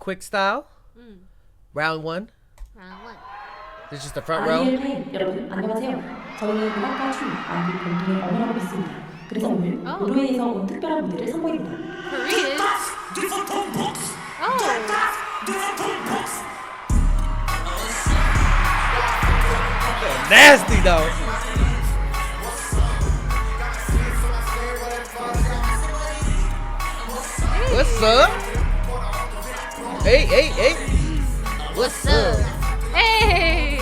quick style. Round one. Round one. This is just the front row. IDL 여러분 안녕하세요. 저희는 음악가 춤 안비 본통의 어머라고 믿습니다. 그래서 오늘 노르웨이에서 온 특별한 무대를 선보입니다. Korean. Oh. Nasty though. What's up? Hey, hey, hey. What's up? Hey.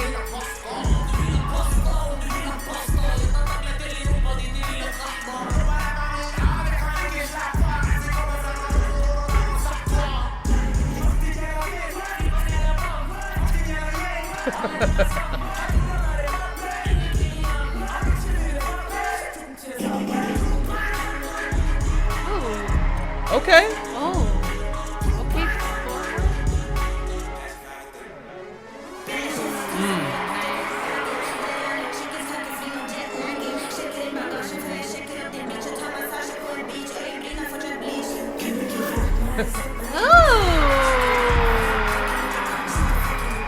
Okay. Oh. Okay.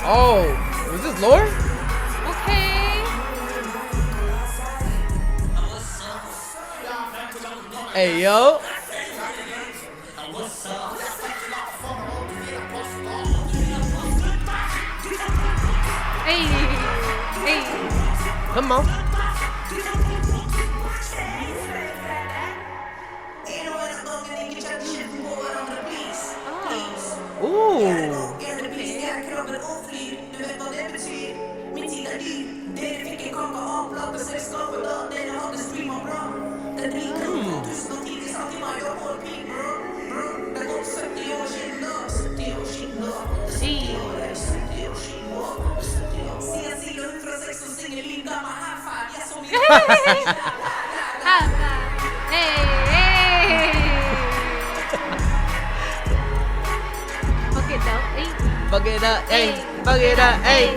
Oh, was this Lord? Okay. Hey, yo. Hey. Hey. Come on. Ooh. Fuck it up, hey. Fuck it up, hey.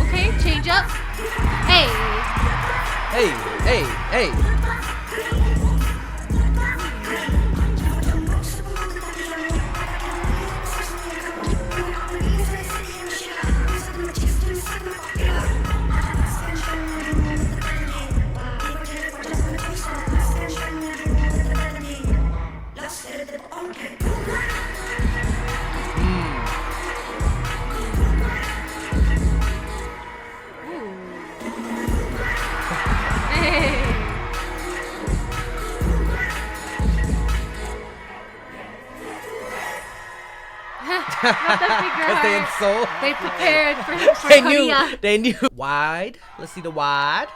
Okay, change up. Hey. Hey, hey, hey. Because they in Seoul. They prepared for They Korea. knew. They knew. Wide. Let's see the wide.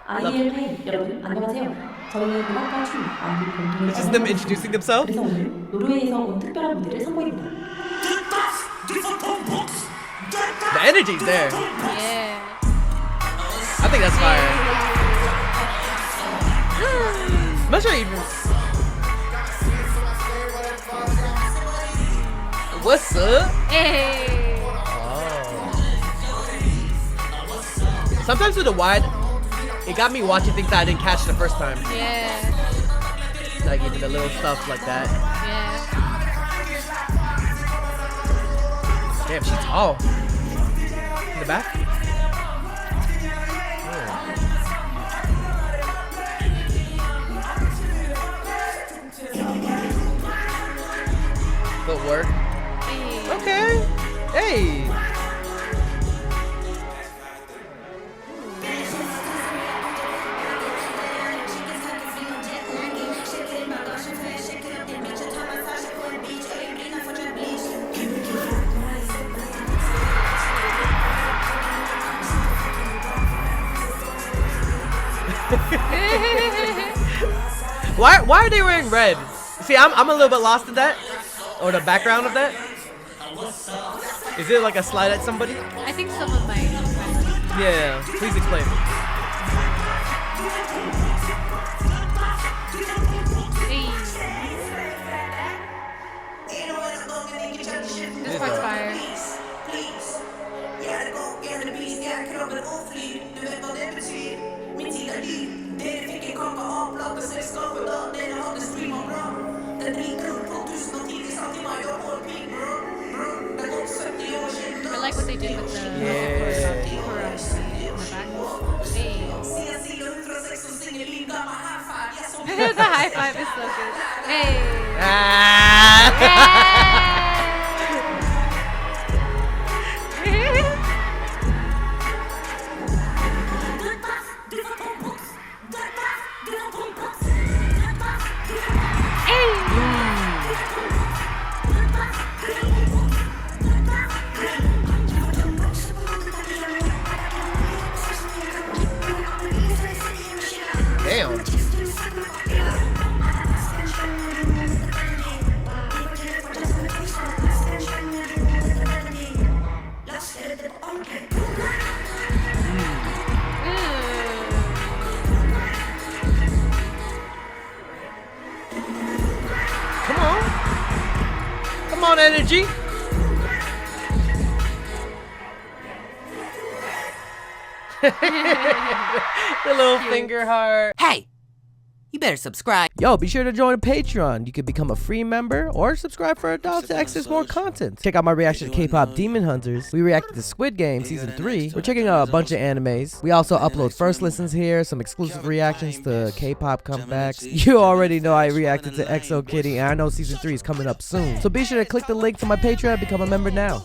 IDL 여러분 안녕하세요. 저희는 음악가 춤 안비 본통의 It's just them introducing themselves. 그래서 오늘 노르웨이에서 온 특별한 무대를 선보입니다. The energy's there. Yeah. I think that's fire. I'm not sure even. What's up? Hey. Oh. Sometimes with the wide, it got me watching things that I didn't catch the first time. Yeah. Like even the little stuff like that. Yeah. Damn, she's tall. In the back? Footwork. Hey. Okay. Hey. Why are they wearing red? See, I'm a little bit lost in that, or the background of that. Is it like a slide at somebody? I think someone might. Yeah. Please explain. Hey. This part's fire. I like what they did with the choreography in the back. Hey. The high five is so good. Hey. Damn. Come on. Come on, energy. The little finger heart. Hey, you better subscribe. Yo, be sure to join Patreon. You can become a free member or subscribe for adults to access more content. Check out my reaction to K-pop Demon Hunters. We reacted to Squid Game Season 3. We're checking out a bunch of animes. We also upload first listens here, some exclusive reactions to K-pop comebacks. You already know I reacted to EXO Kitty, and I know Season 3 is coming up soon. So be sure to click the link to my Patreon and become a member now.